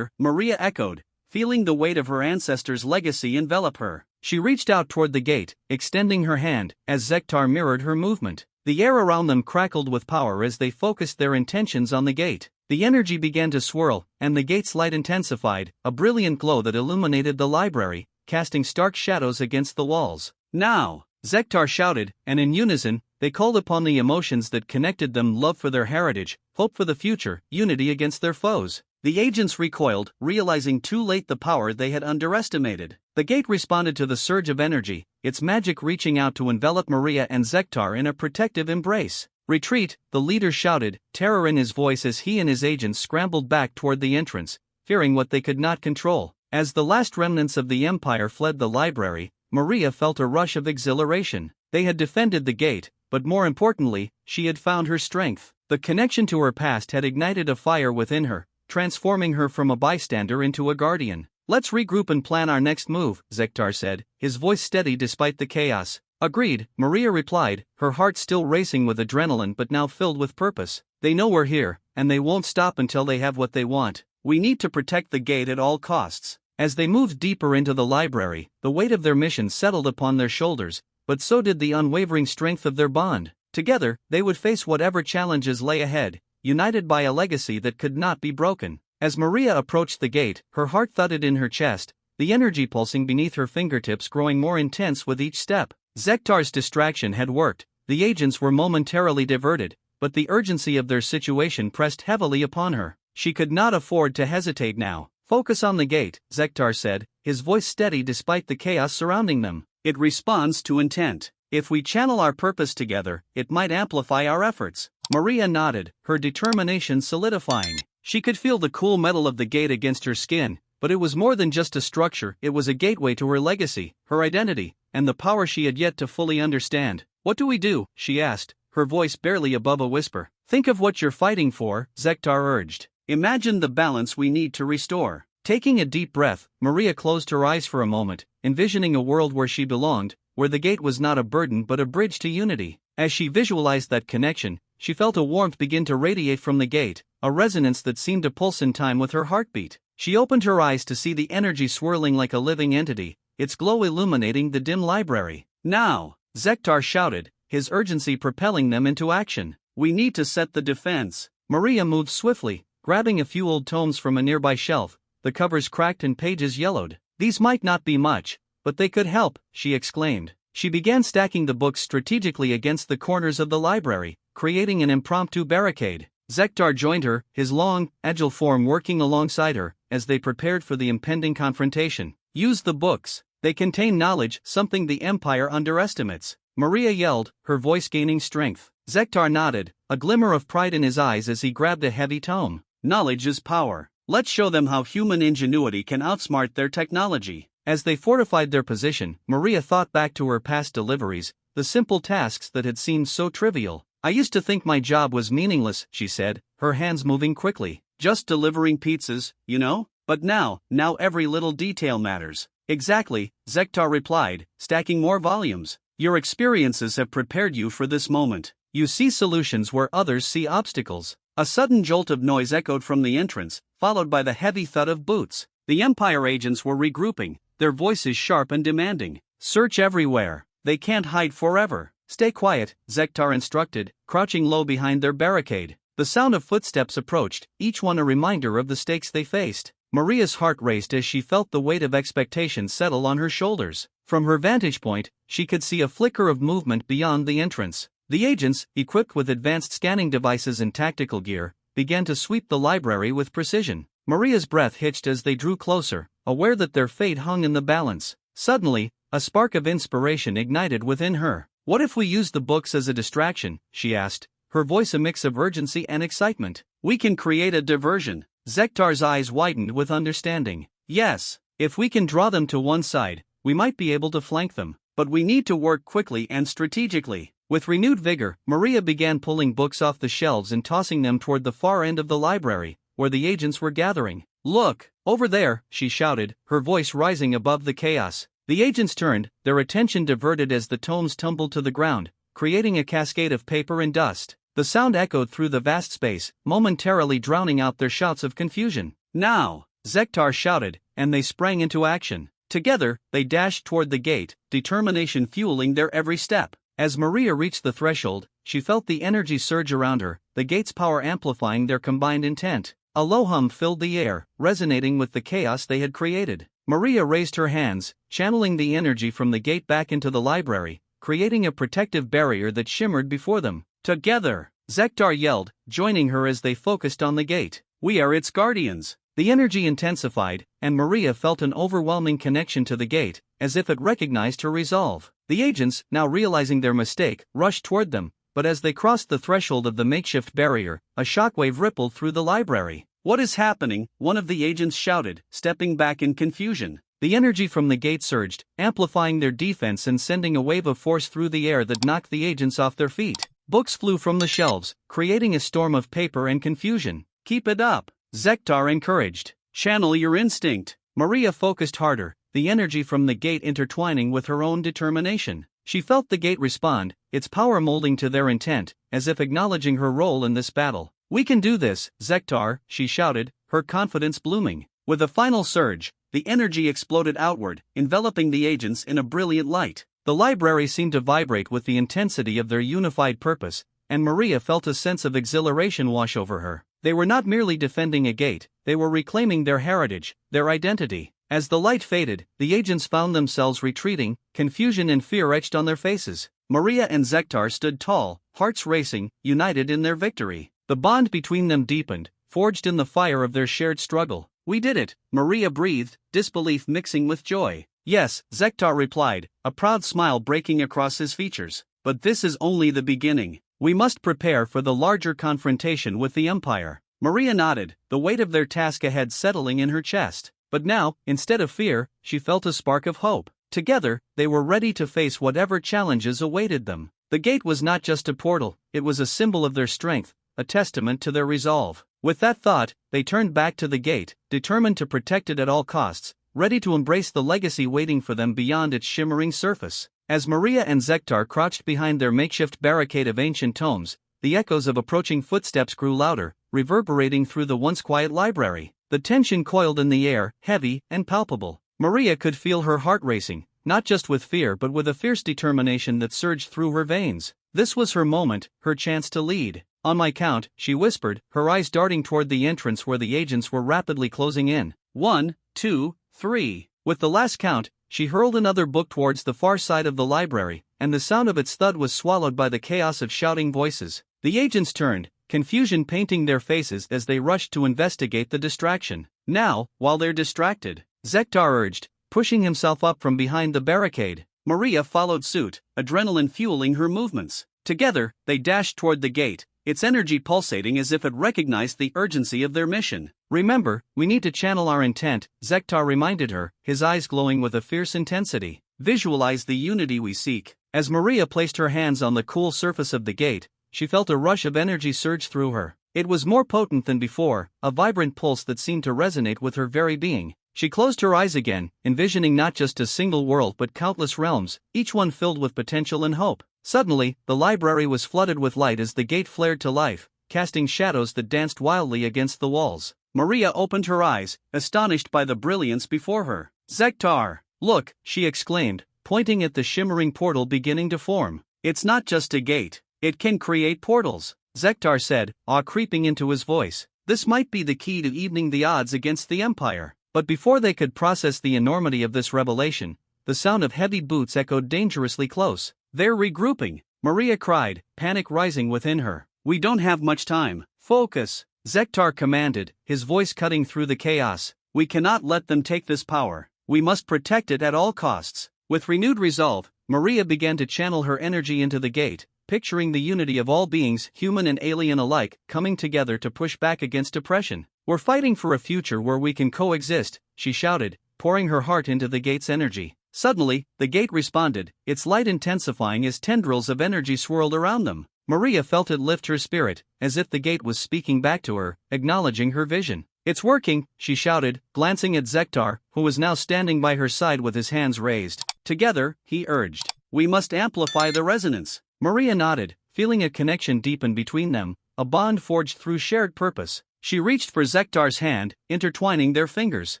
Maria echoed, feeling the weight of her ancestors' legacy envelop her. She reached out toward the gate, extending her hand, as Zektar mirrored her movement. The air around them crackled with power as they focused their intentions on the gate. The energy began to swirl, and the gate's light intensified, a brilliant glow that illuminated the library, casting stark shadows against the walls. Now! Zektar shouted, and in unison, they called upon the emotions that connected them: love for their heritage, hope for the future, unity against their foes. The agents recoiled, realizing too late the power they had underestimated. The gate responded to the surge of energy, its magic reaching out to envelop Maria and Zektar in a protective embrace. Retreat, the leader shouted, terror in his voice as he and his agents scrambled back toward the entrance, fearing what they could not control. As the last remnants of the Empire fled the library, Maria felt a rush of exhilaration. They had defended the gate, but more importantly, she had found her strength. The connection to her past had ignited a fire within her, transforming her from a bystander into a guardian. Let's regroup and plan our next move, Zektar said, his voice steady despite the chaos. Agreed, Maria replied, her heart still racing with adrenaline but now filled with purpose. They know we're here, and they won't stop until they have what they want. We need to protect the gate at all costs." As they moved deeper into the library, the weight of their mission settled upon their shoulders, but so did the unwavering strength of their bond. Together, they would face whatever challenges lay ahead, united by a legacy that could not be broken. As Maria approached the gate, her heart thudded in her chest, the energy pulsing beneath her fingertips growing more intense with each step. Zektar's distraction had worked, the agents were momentarily diverted, but the urgency of their situation pressed heavily upon her. She could not afford to hesitate now. "Focus on the gate," Zektar said, his voice steady despite the chaos surrounding them. "It responds to intent. If we channel our purpose together, it might amplify our efforts." Maria nodded, her determination solidifying. She could feel the cool metal of the gate against her skin, but it was more than just a structure, it was a gateway to her legacy, her identity, and the power she had yet to fully understand. "What do we do?" she asked, her voice barely above a whisper. "Think of what you're fighting for," Zektar urged. "Imagine the balance we need to restore." Taking a deep breath, Maria closed her eyes for a moment, envisioning a world where she belonged, where the gate was not a burden but a bridge to unity. As she visualized that connection, she felt a warmth begin to radiate from the gate, a resonance that seemed to pulse in time with her heartbeat. She opened her eyes to see the energy swirling like a living entity, its glow illuminating the dim library. "Now!" Zektar shouted, his urgency propelling them into action. "We need to set the defense." Maria moved swiftly, grabbing a few old tomes from a nearby shelf, the covers cracked and pages yellowed. "These might not be much, but they could help," she exclaimed. She began stacking the books strategically against the corners of the library, creating an impromptu barricade. Zektar joined her, his long, agile form working alongside her, as they prepared for the impending confrontation. "Use the books. They contain knowledge, something the Empire underestimates," Maria yelled, her voice gaining strength. Zektar nodded, a glimmer of pride in his eyes as he grabbed a heavy tome. "Knowledge is power. Let's show them how human ingenuity can outsmart their technology." As they fortified their position, Maria thought back to her past deliveries, the simple tasks that had seemed so trivial. "I used to think my job was meaningless," she said, her hands moving quickly. "Just delivering pizzas, you know? But now every little detail matters." "Exactly," Zektar replied, stacking more volumes. "Your experiences have prepared you for this moment. You see solutions where others see obstacles." A sudden jolt of noise echoed from the entrance, followed by the heavy thud of boots. The Empire agents were regrouping, their voices sharp and demanding. "Search everywhere. They can't hide forever." "Stay quiet," Zektar instructed, crouching low behind their barricade. The sound of footsteps approached, each one a reminder of the stakes they faced. Maria's heart raced as she felt the weight of expectation settle on her shoulders. From her vantage point, she could see a flicker of movement beyond the entrance. The agents, equipped with advanced scanning devices and tactical gear, began to sweep the library with precision. Maria's breath hitched as they drew closer, aware that their fate hung in the balance. Suddenly, a spark of inspiration ignited within her. "What if we use the books as a distraction?" she asked, her voice a mix of urgency and excitement. "We can create a diversion." Zektar's eyes widened with understanding. "Yes, if we can draw them to one side, we might be able to flank them. But we need to work quickly and strategically." With renewed vigor, Maria began pulling books off the shelves and tossing them toward the far end of the library, where the agents were gathering. "Look, over there," she shouted, her voice rising above the chaos. The agents turned, their attention diverted as the tomes tumbled to the ground, creating a cascade of paper and dust. The sound echoed through the vast space, momentarily drowning out their shouts of confusion. "Now!" Zektar shouted, and they sprang into action. Together, they dashed toward the gate, determination fueling their every step. As Maria reached the threshold, she felt the energy surge around her, the gate's power amplifying their combined intent. A low hum filled the air, resonating with the chaos they had created. Maria raised her hands, channeling the energy from the gate back into the library, creating a protective barrier that shimmered before them. "Together!" Zektar yelled, joining her as they focused on the gate. "We are its guardians." The energy intensified, and Maria felt an overwhelming connection to the gate, as if it recognized her resolve. The agents, now realizing their mistake, rushed toward them, but as they crossed the threshold of the makeshift barrier, a shockwave rippled through the library. "What is happening?" one of the agents shouted, stepping back in confusion. The energy from the gate surged, amplifying their defense and sending a wave of force through the air that knocked the agents off their feet. Books flew from the shelves, creating a storm of paper and confusion. "Keep it up," Zektar encouraged. "Channel your instinct." Maria focused harder, the energy from the gate intertwining with her own determination. She felt the gate respond, its power molding to their intent, as if acknowledging her role in this battle. "We can do this, Zektar," she shouted, her confidence blooming. With a final surge, the energy exploded outward, enveloping the agents in a brilliant light. The library seemed to vibrate with the intensity of their unified purpose, and Maria felt a sense of exhilaration wash over her. They were not merely defending a gate, they were reclaiming their heritage, their identity. As the light faded, the agents found themselves retreating, confusion and fear etched on their faces. Maria and Zektar stood tall, hearts racing, united in their victory. The bond between them deepened, forged in the fire of their shared struggle. "We did it," Maria breathed, disbelief mixing with joy. "Yes," Zektar replied, a proud smile breaking across his features. "But this is only the beginning. We must prepare for the larger confrontation with the Empire." Maria nodded, the weight of their task ahead settling in her chest. But now, instead of fear, she felt a spark of hope. Together, they were ready to face whatever challenges awaited them. The gate was not just a portal, it was a symbol of their strength, a testament to their resolve. With that thought, they turned back to the gate, determined to protect it at all costs, ready to embrace the legacy waiting for them beyond its shimmering surface. As Maria and Zektar crouched behind their makeshift barricade of ancient tomes, the echoes of approaching footsteps grew louder, reverberating through the once quiet library. The tension coiled in the air, heavy and palpable. Maria could feel her heart racing, not just with fear but with a fierce determination that surged through her veins. This was her moment, her chance to lead. "On my count," she whispered, her eyes darting toward the entrance where the agents were rapidly closing in. 1, 2, 3. With the last count, she hurled another book towards the far side of the library, and the sound of its thud was swallowed by the chaos of shouting voices. The agents turned, confusion painting their faces as they rushed to investigate the distraction. "Now, while they're distracted," Zektar urged, pushing himself up from behind the barricade. Maria followed suit, adrenaline fueling her movements. Together, they dashed toward the gate, its energy pulsating as if it recognized the urgency of their mission. "Remember, we need to channel our intent," Zektar reminded her, his eyes glowing with a fierce intensity. "Visualize the unity we seek." As Maria placed her hands on the cool surface of the gate, she felt a rush of energy surge through her. It was more potent than before, a vibrant pulse that seemed to resonate with her very being. She closed her eyes again, envisioning not just a single world but countless realms, each one filled with potential and hope. Suddenly, the library was flooded with light as the gate flared to life, casting shadows that danced wildly against the walls. Maria opened her eyes, astonished by the brilliance before her. "Zektar, look," she exclaimed, pointing at the shimmering portal beginning to form. "It's not just a gate. It can create portals," Zektar said, awe creeping into his voice. This might be the key to evening the odds against the Empire. But before they could process the enormity of this revelation, the sound of heavy boots echoed dangerously close. "They're regrouping," Maria cried, panic rising within her. "We don't have much time. Focus," Zektar commanded, his voice cutting through the chaos. "We cannot let them take this power. We must protect it at all costs." With renewed resolve, Maria began to channel her energy into the gate, picturing the unity of all beings, human and alien alike, coming together to push back against oppression. "We're fighting for a future where we can coexist," she shouted, pouring her heart into the gate's energy. Suddenly, the gate responded, its light intensifying as tendrils of energy swirled around them. Maria felt it lift her spirit, as if the gate was speaking back to her, acknowledging her vision. "It's working," she shouted, glancing at Zektar, who was now standing by her side with his hands raised. "Together," he urged, "we must amplify the resonance." Maria nodded, feeling a connection deepen between them, a bond forged through shared purpose. She reached for Zektar's hand, intertwining their fingers.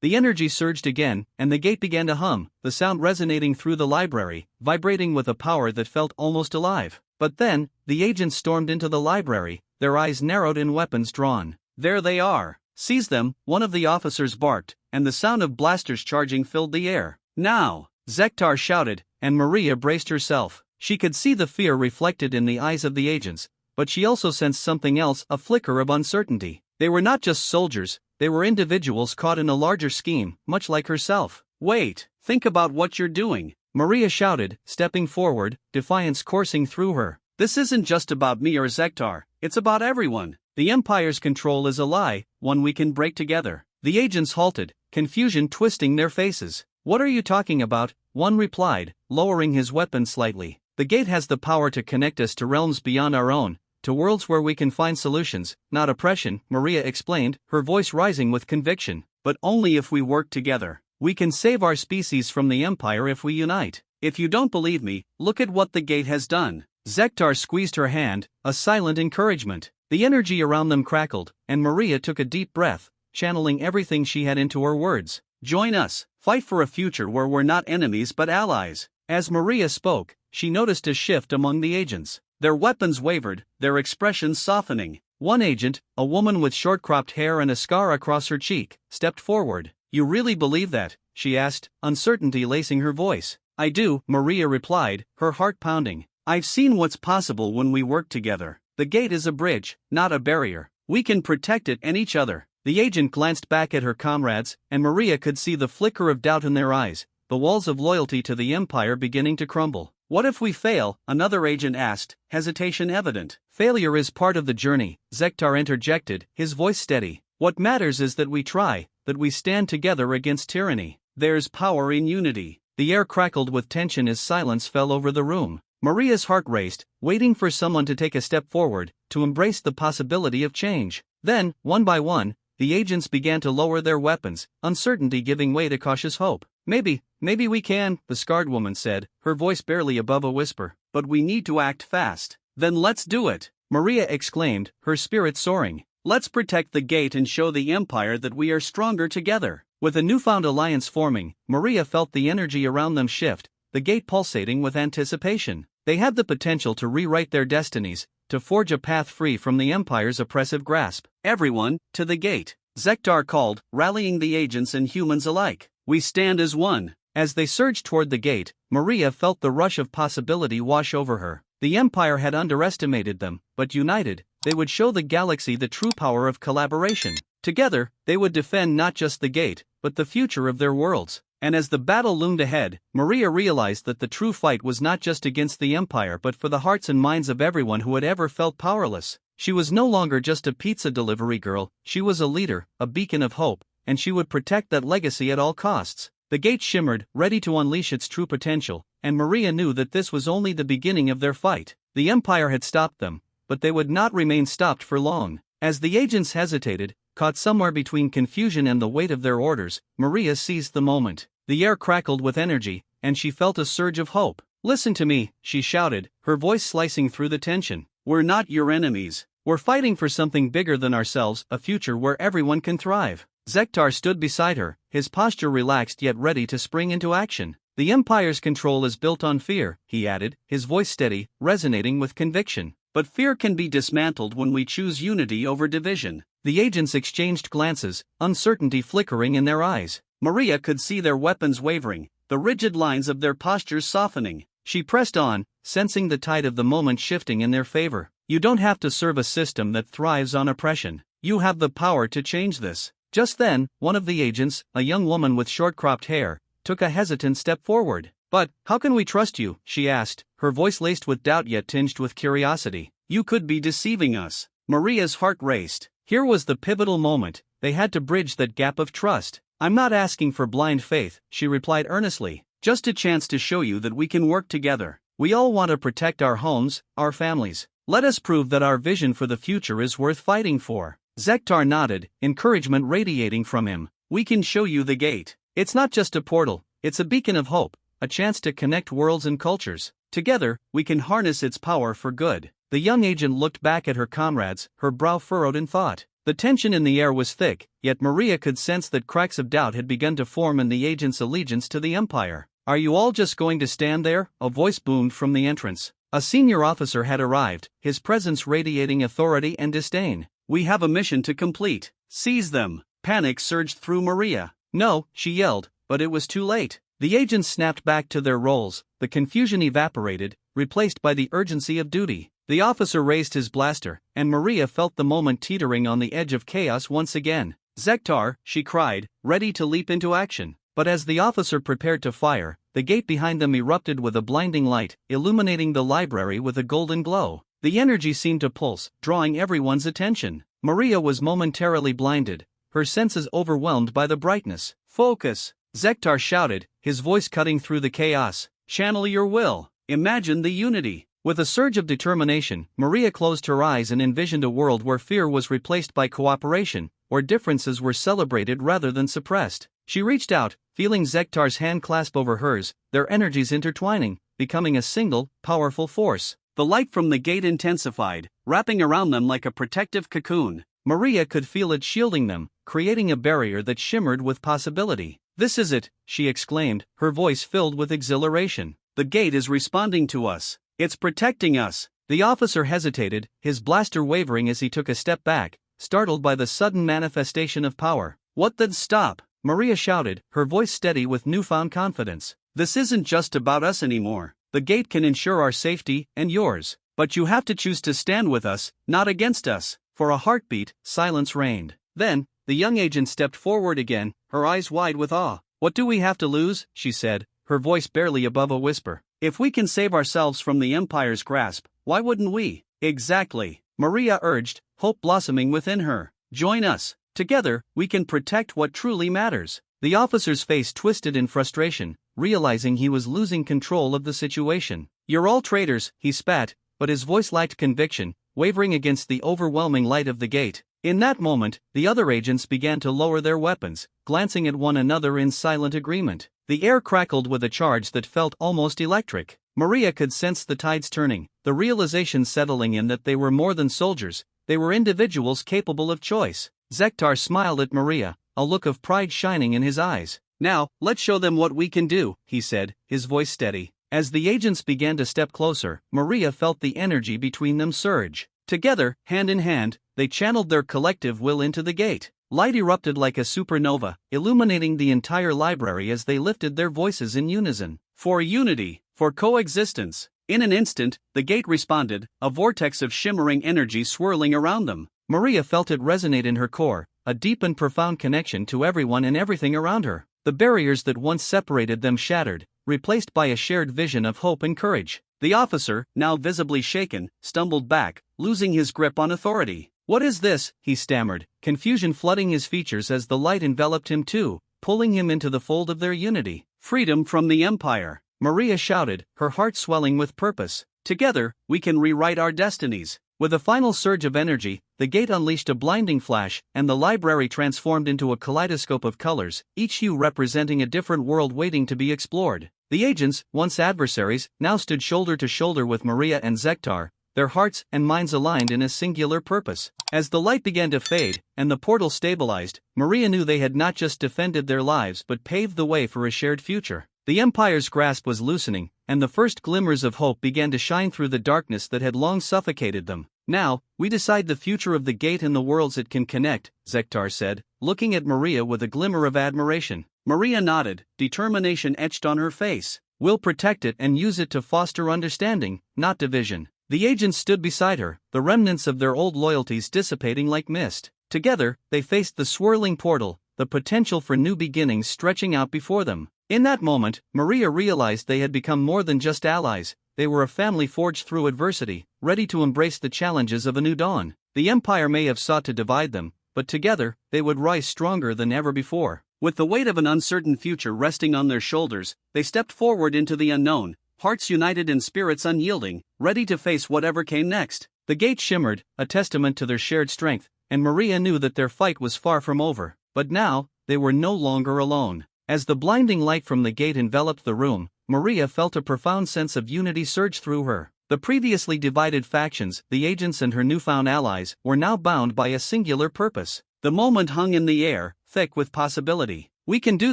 The energy surged again, and the gate began to hum, the sound resonating through the library, vibrating with a power that felt almost alive. But then, the agents stormed into the library, their eyes narrowed and weapons drawn. "There they are! Seize them," one of the officers barked, and the sound of blasters charging filled the air. "Now!" Zektar shouted, and Maria braced herself. She could see the fear reflected in the eyes of the agents, but she also sensed something else, a flicker of uncertainty. They were not just soldiers, they were individuals caught in a larger scheme, much like herself. "Wait, think about what you're doing," Maria shouted, stepping forward, defiance coursing through her. "This isn't just about me or Zektar, it's about everyone. The Empire's control is a lie, one we can break together." The agents halted, confusion twisting their faces. "What are you talking about?" one replied, lowering his weapon slightly. "The gate has the power to connect us to realms beyond our own, to worlds where we can find solutions, not oppression," Maria explained, her voice rising with conviction. "But only if we work together. We can save our species from the Empire if we unite. If you don't believe me, look at what the gate has done." Zektar squeezed her hand, a silent encouragement. The energy around them crackled, and Maria took a deep breath, channeling everything she had into her words. Join us, fight for a future where we're not enemies but allies. As Maria spoke, she noticed a shift among the agents. Their weapons wavered, their expressions softening. One agent, a woman with short-cropped hair and a scar across her cheek, stepped forward. You really believe that? She asked, uncertainty lacing her voice. I do, Maria replied, her heart pounding. I've seen what's possible when we work together. The gate is a bridge, not a barrier. We can protect it and each other. The agent glanced back at her comrades, and Maria could see the flicker of doubt in their eyes, the walls of loyalty to the Empire beginning to crumble. What if we fail? Another agent asked, hesitation evident. Failure is part of the journey, Zektar interjected, his voice steady. What matters is that we try, that we stand together against tyranny. There's power in unity. The air crackled with tension as silence fell over the room. Maria's heart raced, waiting for someone to take a step forward, to embrace the possibility of change. Then, one by one, the agents began to lower their weapons, uncertainty giving way to cautious hope. Maybe we can, the scarred woman said, her voice barely above a whisper. But we need to act fast. Then let's do it, Maria exclaimed, her spirit soaring. Let's protect the gate and show the Empire that we are stronger together. With a newfound alliance forming, Maria felt the energy around them shift, the gate pulsating with anticipation. They had the potential to rewrite their destinies, to forge a path free from the Empire's oppressive grasp. Everyone, to the gate, Zektar called, rallying the agents and humans alike. We stand as one. As they surged toward the gate, Maria felt the rush of possibility wash over her. The Empire had underestimated them, but united, they would show the galaxy the true power of collaboration. Together, they would defend not just the gate, but the future of their worlds. And as the battle loomed ahead, Maria realized that the true fight was not just against the Empire but for the hearts and minds of everyone who had ever felt powerless. She was no longer just a pizza delivery girl, she was a leader, a beacon of hope, and she would protect that legacy at all costs. The gate shimmered, ready to unleash its true potential, and Maria knew that this was only the beginning of their fight. The Empire had stopped them, but they would not remain stopped for long. As the agents hesitated, caught somewhere between confusion and the weight of their orders, Maria seized the moment. The air crackled with energy, and she felt a surge of hope. Listen to me, she shouted, her voice slicing through the tension. We're not your enemies. We're fighting for something bigger than ourselves, a future where everyone can thrive. Zektar stood beside her, his posture relaxed yet ready to spring into action. The Empire's control is built on fear, he added, his voice steady, resonating with conviction. But fear can be dismantled when we choose unity over division. The agents exchanged glances, uncertainty flickering in their eyes. Maria could see their weapons wavering, the rigid lines of their postures softening. She pressed on, sensing the tide of the moment shifting in their favor. You don't have to serve a system that thrives on oppression. You have the power to change this. Just then, one of the agents, a young woman with short-cropped hair, took a hesitant step forward. But, how can we trust you? She asked, her voice laced with doubt yet tinged with curiosity. You could be deceiving us. Maria's heart raced. Here was the pivotal moment. They had to bridge that gap of trust. I'm not asking for blind faith, she replied earnestly. Just a chance to show you that we can work together. We all want to protect our homes, our families. Let us prove that our vision for the future is worth fighting for. Zektar nodded, encouragement radiating from him. We can show you the gate. It's not just a portal, it's a beacon of hope, a chance to connect worlds and cultures. Together, we can harness its power for good. The young agent looked back at her comrades, her brow furrowed in thought. The tension in the air was thick, yet Maria could sense that cracks of doubt had begun to form in the agent's allegiance to the Empire. Are you all just going to stand there? A voice boomed from the entrance. A senior officer had arrived, his presence radiating authority and disdain. We have a mission to complete. Seize them. Panic surged through Maria. No, she yelled, but it was too late. The agents snapped back to their roles, the confusion evaporated, replaced by the urgency of duty. The officer raised his blaster, and Maria felt the moment teetering on the edge of chaos once again. Zektar, she cried, ready to leap into action. But as the officer prepared to fire, the gate behind them erupted with a blinding light, illuminating the library with a golden glow. The energy seemed to pulse, drawing everyone's attention. Maria was momentarily blinded, her senses overwhelmed by the brightness. Focus! Zektar shouted, his voice cutting through the chaos. Channel your will. Imagine the unity. With a surge of determination, Maria closed her eyes and envisioned a world where fear was replaced by cooperation, where differences were celebrated rather than suppressed. She reached out, feeling Zektar's hand clasp over hers, their energies intertwining, becoming a single, powerful force. The light from the gate intensified, wrapping around them like a protective cocoon. Maria could feel it shielding them, creating a barrier that shimmered with possibility. "This is it," she exclaimed, her voice filled with exhilaration. "The gate is responding to us. It's protecting us." The officer hesitated, his blaster wavering as he took a step back, startled by the sudden manifestation of power. "What the stop?" Maria shouted, her voice steady with newfound confidence. "This isn't just about us anymore. The gate can ensure our safety, and yours. But you have to choose to stand with us, not against us." For a heartbeat, silence reigned. Then, the young agent stepped forward again, her eyes wide with awe. "What do we have to lose?" she said, her voice barely above a whisper. "If we can save ourselves from the Empire's grasp, why wouldn't we?" "Exactly," Maria urged, hope blossoming within her. "Join us. Together, we can protect what truly matters." The officer's face twisted in frustration, realizing he was losing control of the situation. "You're all traitors," he spat, but his voice lacked conviction, wavering against the overwhelming light of the gate. In that moment, the other agents began to lower their weapons, glancing at one another in silent agreement. The air crackled with a charge that felt almost electric. Maria could sense the tides turning, the realization settling in that they were more than soldiers, they were individuals capable of choice. Zektar smiled at Maria, a look of pride shining in his eyes. "Now, let's show them what we can do," he said, his voice steady. As the agents began to step closer, Maria felt the energy between them surge. Together, hand in hand, they channeled their collective will into the gate. Light erupted like a supernova, illuminating the entire library as they lifted their voices in unison. "For unity, for coexistence." In an instant, the gate responded, a vortex of shimmering energy swirling around them. Maria felt it resonate in her core, a deep and profound connection to everyone and everything around her. The barriers that once separated them shattered, replaced by a shared vision of hope and courage. The officer, now visibly shaken, stumbled back, losing his grip on authority. "What is this?" he stammered, confusion flooding his features as the light enveloped him too, pulling him into the fold of their unity. "Freedom from the Empire," Maria shouted, her heart swelling with purpose. "Together, we can rewrite our destinies." With a final surge of energy, the gate unleashed a blinding flash, and the library transformed into a kaleidoscope of colors, each hue representing a different world waiting to be explored. The agents, once adversaries, now stood shoulder to shoulder with Maria and Zektar, their hearts and minds aligned in a singular purpose. As the light began to fade, and the portal stabilized, Maria knew they had not just defended their lives but paved the way for a shared future. The Empire's grasp was loosening, and the first glimmers of hope began to shine through the darkness that had long suffocated them. "Now, we decide the future of the gate and the worlds it can connect," Zektar said, looking at Maria with a glimmer of admiration. Maria nodded, determination etched on her face. "We'll protect it and use it to foster understanding, not division." The agents stood beside her, the remnants of their old loyalties dissipating like mist. Together, they faced the swirling portal, the potential for new beginnings stretching out before them. In that moment, Maria realized they had become more than just allies, they were a family forged through adversity, ready to embrace the challenges of a new dawn. The Empire may have sought to divide them, but together, they would rise stronger than ever before. With the weight of an uncertain future resting on their shoulders, they stepped forward into the unknown, hearts united and spirits unyielding, ready to face whatever came next. The gate shimmered, a testament to their shared strength, and Maria knew that their fight was far from over. But now, they were no longer alone. As the blinding light from the gate enveloped the room, Maria felt a profound sense of unity surge through her. The previously divided factions, the agents and her newfound allies, were now bound by a singular purpose. The moment hung in the air, thick with possibility. "We can do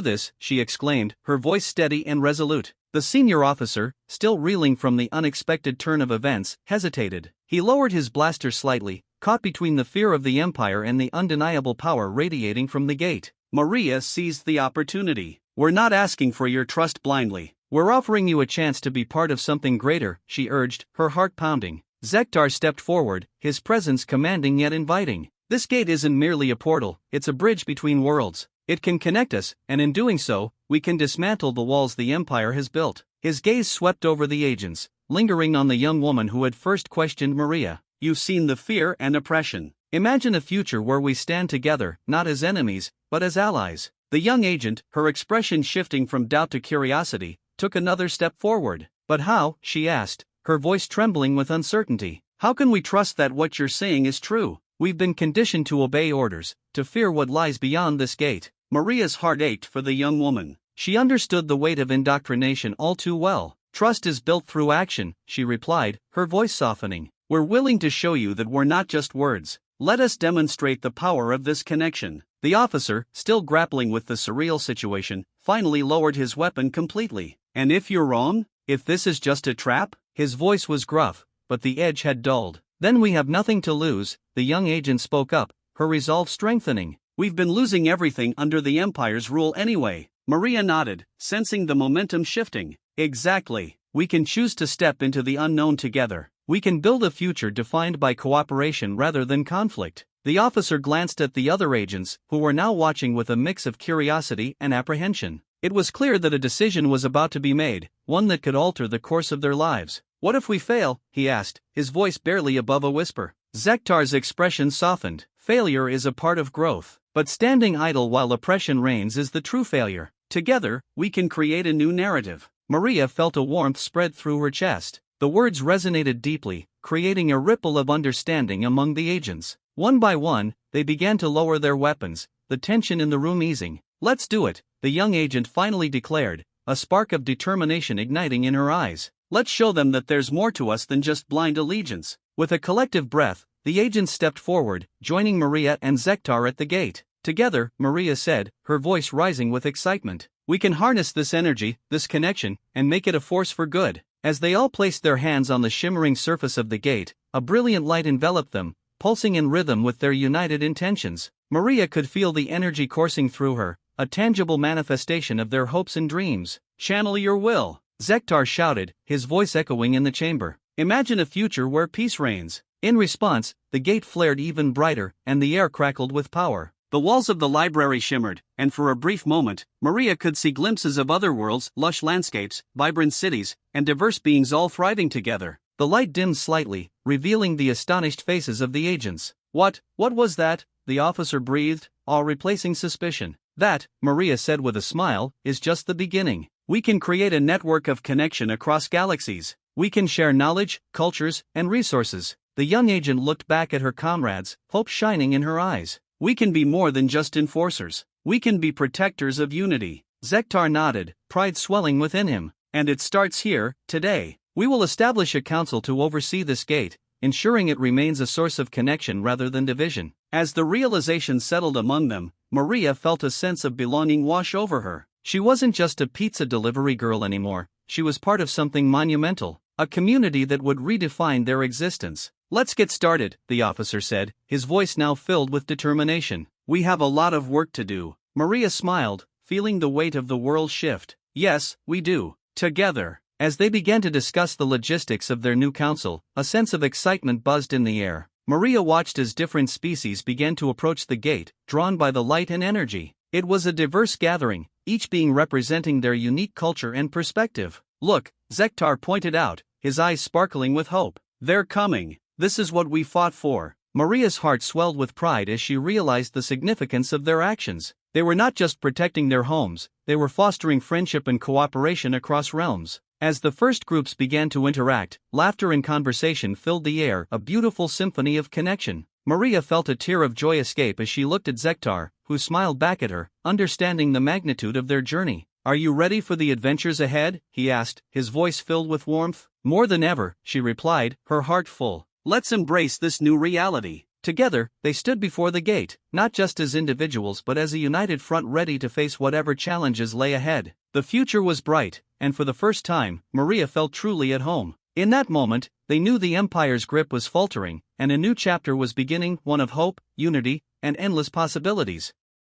this," she exclaimed, her voice steady and resolute. The senior officer, still reeling from the unexpected turn of events, hesitated. He lowered his blaster slightly, caught between the fear of the Empire and the undeniable power radiating from the gate. Maria seized the opportunity. "We're not asking for your trust blindly. We're offering you a chance to be part of something greater," she urged, her heart pounding. Zektar stepped forward, his presence commanding yet inviting. "This gate isn't merely a portal, it's a bridge between worlds. It can connect us, and in doing so, we can dismantle the walls the Empire has built." His gaze swept over the agents, lingering on the young woman who had first questioned Maria. "You've seen the fear and oppression. Imagine a future where we stand together, not as enemies, but as allies." The young agent, her expression shifting from doubt to curiosity, took another step forward. "But how?" she asked, her voice trembling with uncertainty. "How can we trust that what you're saying is true? We've been conditioned to obey orders, to fear what lies beyond this gate." Maria's heart ached for the young woman. She understood the weight of indoctrination all too well. "Trust is built through action," she replied, her voice softening. We're willing to show you that we're not just words. Let us demonstrate the power of this connection. The officer, still grappling with the surreal situation, finally lowered his weapon completely. And if you're wrong? If this is just a trap? His voice was gruff, but the edge had dulled. Then we have nothing to lose, the young agent spoke up, her resolve strengthening. We've been losing everything under the Empire's rule anyway. Maria nodded, sensing the momentum shifting. Exactly. We can choose to step into the unknown together. We can build a future defined by cooperation rather than conflict. The officer glanced at the other agents, who were now watching with a mix of curiosity and apprehension. It was clear that a decision was about to be made, one that could alter the course of their lives. What if we fail? He asked, his voice barely above a whisper. Zektar's expression softened. Failure is a part of growth, but standing idle while oppression reigns is the true failure. Together, we can create a new narrative. Maria felt a warmth spread through her chest. The words resonated deeply, creating a ripple of understanding among the agents. One by one, they began to lower their weapons, the tension in the room easing. Let's do it, the young agent finally declared, a spark of determination igniting in her eyes. Let's show them that there's more to us than just blind allegiance. With a collective breath, the agents stepped forward, joining Maria and Zektar at the gate. Together, Maria said, her voice rising with excitement, we can harness this energy, this connection, and make it a force for good. As they all placed their hands on the shimmering surface of the gate, a brilliant light enveloped them, pulsing in rhythm with their united intentions. Maria could feel the energy coursing through her, a tangible manifestation of their hopes and dreams. Channel your will, Zektar shouted, his voice echoing in the chamber. Imagine a future where peace reigns. In response, the gate flared even brighter, and the air crackled with power. The walls of the library shimmered, and for a brief moment, Maria could see glimpses of other worlds, lush landscapes, vibrant cities, and diverse beings all thriving together. The light dimmed slightly, revealing the astonished faces of the agents. What was that? The officer breathed, awe replacing suspicion. That, Maria said with a smile, is just the beginning. We can create a network of connection across galaxies. We can share knowledge, cultures, and resources. The young agent looked back at her comrades, hope shining in her eyes. We can be more than just enforcers. We can be protectors of unity. Zektar nodded, pride swelling within him. And it starts here, today. We will establish a council to oversee this gate, ensuring it remains a source of connection rather than division. As the realization settled among them, Maria felt a sense of belonging wash over her. She wasn't just a pizza delivery girl anymore, she was part of something monumental, a community that would redefine their existence. Let's get started, the officer said, his voice now filled with determination. We have a lot of work to do. Maria smiled, feeling the weight of the world shift. Yes, we do. Together. As they began to discuss the logistics of their new council, a sense of excitement buzzed in the air. Maria watched as different species began to approach the gate, drawn by the light and energy. It was a diverse gathering, each being representing their unique culture and perspective. Look, Zektar pointed out, his eyes sparkling with hope. They're coming. This is what we fought for. Maria's heart swelled with pride as she realized the significance of their actions. They were not just protecting their homes, they were fostering friendship and cooperation across realms. As the first groups began to interact, laughter and conversation filled the air, a beautiful symphony of connection. Maria felt a tear of joy escape as she looked at Zektar, who smiled back at her, understanding the magnitude of their journey. Are you ready for the adventures ahead? He asked, his voice filled with warmth. More than ever, she replied, her heart full. Let's embrace this new reality. Together, they stood before the gate, not just as individuals but as a united front ready to face whatever challenges lay ahead. The future was bright, and for the first time, Maria felt truly at home. In that moment, they knew the Empire's grip was faltering, and a new chapter was beginning, one of hope, unity, and endless possibilities.